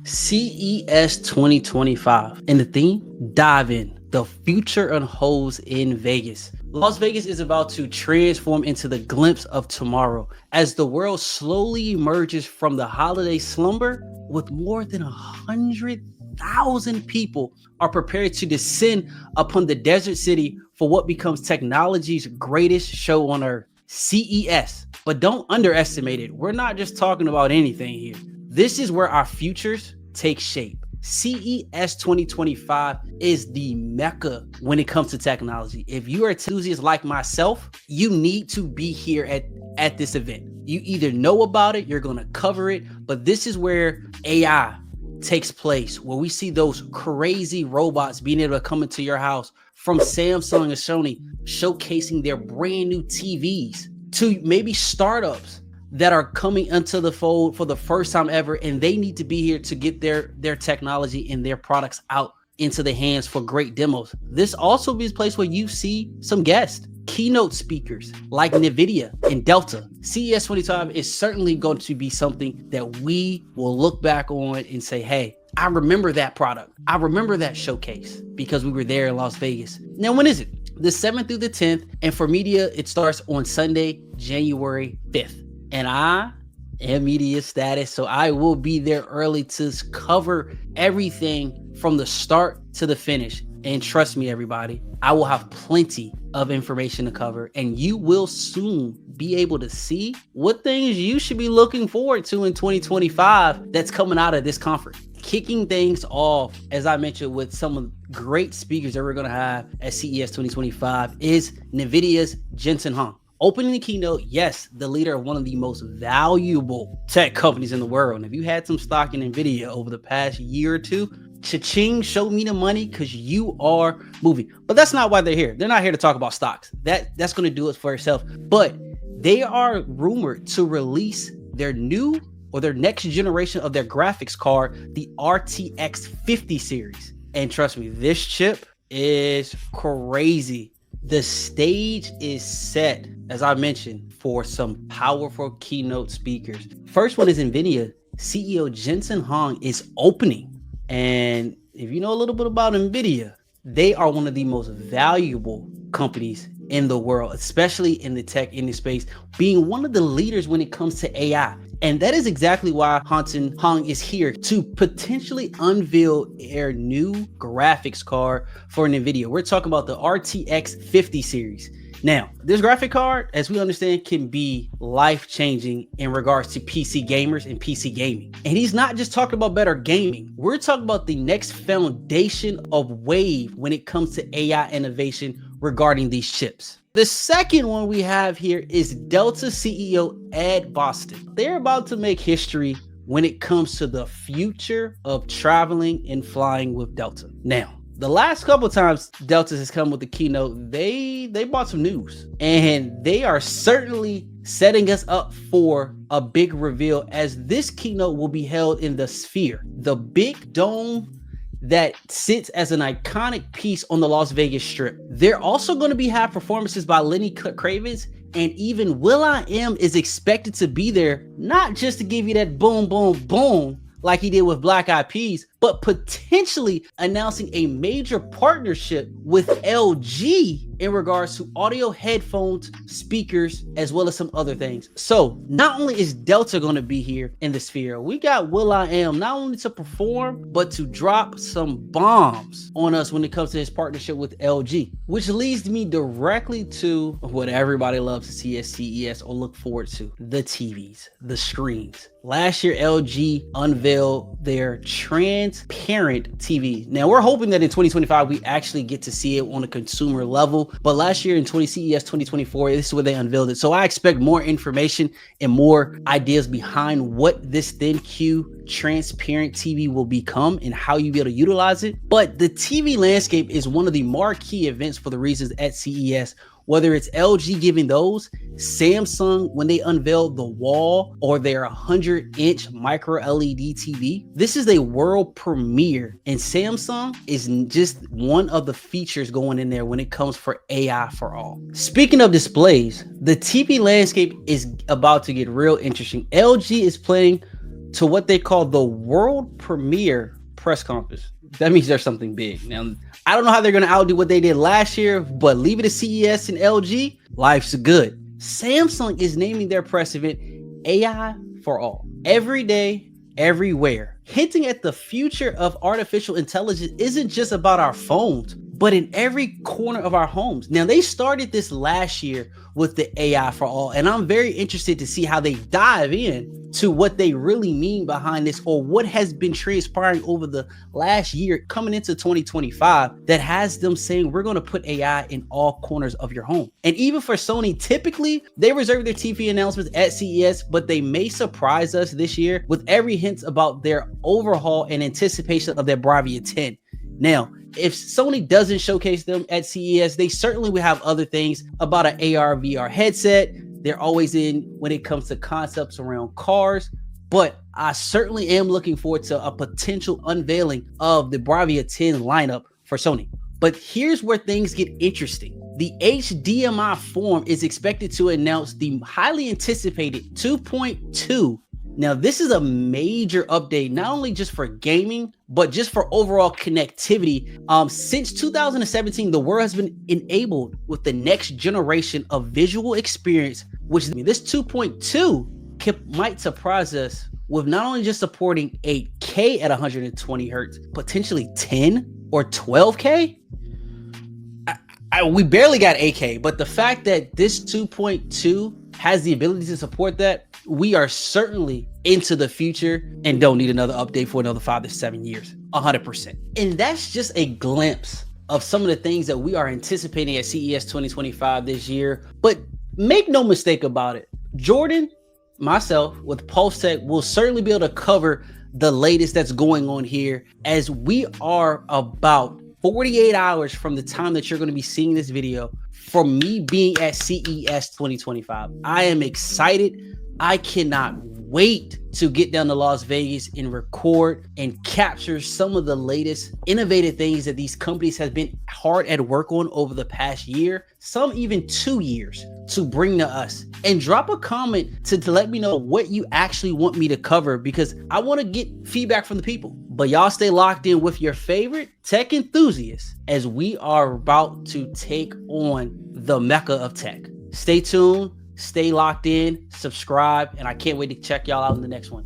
CES 2025. And the theme? Dive in. The future unfolds in Vegas. Las Vegas is about to transform into the glimpse of tomorrow as the world slowly emerges from the holiday slumber with more than 100,000 people are prepared to descend upon the desert city for what becomes technology's greatest show on earth, CES. But don't underestimate it. We're not just talking about anything here. This is where our futures take shape. CES 2025 is the mecca when it comes to technology. If you are an enthusiast like myself, you need to be here at this event. You either know about it, you're going to cover it, but this is where AI takes place, where we see those crazy robots being able to come into your house, from Samsung and Sony showcasing their brand new TVs to maybe startups that are coming into the fold for the first time ever, and they need to be here to get their technology and their products out into the hands for great demos. This also is a place where you see some guests, keynote speakers like Nvidia and Delta. CES 25 is certainly going to be something that we will look back on and say, hey, I remember that product. I remember that showcase because we were there in Las Vegas. Now, when is it? The 7th through the 10th. And for media, it starts on Sunday, January 5th. And I am media status, so I will be there early to cover everything from the start to the finish. And trust me, everybody, I will have plenty of information to cover, and you will soon be able to see what things you should be looking forward to in 2025 that's coming out of this conference. Kicking things off, as I mentioned, with some of the great speakers that we're going to have at CES 2025 is Nvidia's Jensen Huang. Opening the keynote, yes, the leader of one of the most valuable tech companies in the world. And if you had some stock in Nvidia over the past year or two, cha-ching, show me the money, because you are moving. But that's not why they're here. They're not here to talk about stocks. That's going to do it for itself. But they are rumored to release their new or their next generation of their graphics card, the RTX 50 series. And trust me, this chip is crazy. The stage is set, as I mentioned, for some powerful keynote speakers. First one is Nvidia. CEO Jensen Huang is opening. And if you know a little bit about Nvidia, they are one of the most valuable companies in the world, especially in the tech industry space, being one of the leaders when it comes to AI. And that is exactly why Jensen Huang is here, to potentially unveil their new graphics card for Nvidia. We're talking about the RTX 50 series. Now, this graphic card, as we understand, can be life-changing in regards to PC gamers and PC gaming. And he's not just talking about better gaming. We're talking about the next foundation of wave when it comes to AI innovation regarding these chips. The second one we have here is Delta CEO Ed Boston. They're about to make history when it comes to the future of traveling and flying with Delta. Now, the last couple of times Delta has come with the keynote, they brought some news, and they are certainly setting us up for a big reveal, as this keynote will be held in the Sphere, the big dome that sits as an iconic piece on the Las Vegas Strip. They're also going to have performances by Lenny Kravitz, and even will.i.am is expected to be there, not just to give you that boom, boom, boom like he did with Black Eyed Peas, but potentially announcing a major partnership with LG in regards to audio headphones, speakers, as well as some other things. So not only is Delta going to be here in the Sphere, we got will.i.am not only to perform, but to drop some bombs on us when it comes to his partnership with LG, which leads me directly to what everybody loves to see at CES or look forward to: the TVs, the screens. Last year, LG unveiled their transparent TV. Now, we're hoping that in 2025, we actually get to see it on a consumer level. But last year in CES 2024, this is where they unveiled it. So I expect more information and more ideas behind what this thin-Q transparent TV will become and how you'll be able to utilize it. But the TV landscape is one of the marquee events for the reasons at CES. Whether it's LG giving those, Samsung when they unveiled the Wall, or their 100-inch micro LED TV. This is a world premiere, and Samsung is just one of the features going in there when it comes for AI for all. Speaking of displays, the TV landscape is about to get real interesting. LG is planning to what they call the world premiere press conference. That means there's something big. Now, I don't know how they're going to outdo what they did last year, but leave it to CES and LG, life's good. Samsung is naming their press event AI for all. Every day, everywhere. Hinting at the future of artificial intelligence isn't just about our phones, but in every corner of our homes. Now, they started this last year with the AI for all, and I'm very interested to see how they dive in to what they really mean behind this, or what has been transpiring over the last year coming into 2025 that has them saying we're going to put AI in all corners of your home. And even for Sony, typically they reserve their TV announcements at CES, but they may surprise us this year with every hint about their overhaul and anticipation of their Bravia 10. Now, if Sony doesn't showcase them at CES, they certainly will have other things about an AR VR headset. They're always in when it comes to concepts around cars, but I certainly am looking forward to a potential unveiling of the Bravia 10 lineup for Sony. But here's where things get interesting. The HDMI forum is expected to announce the highly anticipated 2.2. Now, this is a major update, not only just for gaming, but just for overall connectivity. Since 2017, the world has been enabled with the next generation of visual experience, which this 2.2 might surprise us with not only just supporting 8K at 120 hertz, potentially 10 or 12K. We barely got 8K, but the fact that this 2.2 has the ability to support that, we are certainly into the future and don't need another update for another 5 to 7 years, 100%. And that's just a glimpse of some of the things that we are anticipating at CES 2025 this year. But make no mistake about it, Jordan, myself with Pulse Tech will certainly be able to cover the latest that's going on here, as we are about 48 hours from the time that you're going to be seeing this video from me being at CES 2025. I am excited. I cannot wait to get down to Las Vegas and record and capture some of the latest innovative things that these companies have been hard at work on over the past year, some even 2 years, to bring to us. And drop a comment to let me know what you actually want me to cover, because I want to get feedback from the people. But y'all stay locked in with your favorite tech enthusiasts as we are about to take on the Mecca of tech. Stay tuned. Stay locked in, subscribe, and I can't wait to check y'all out in the next one.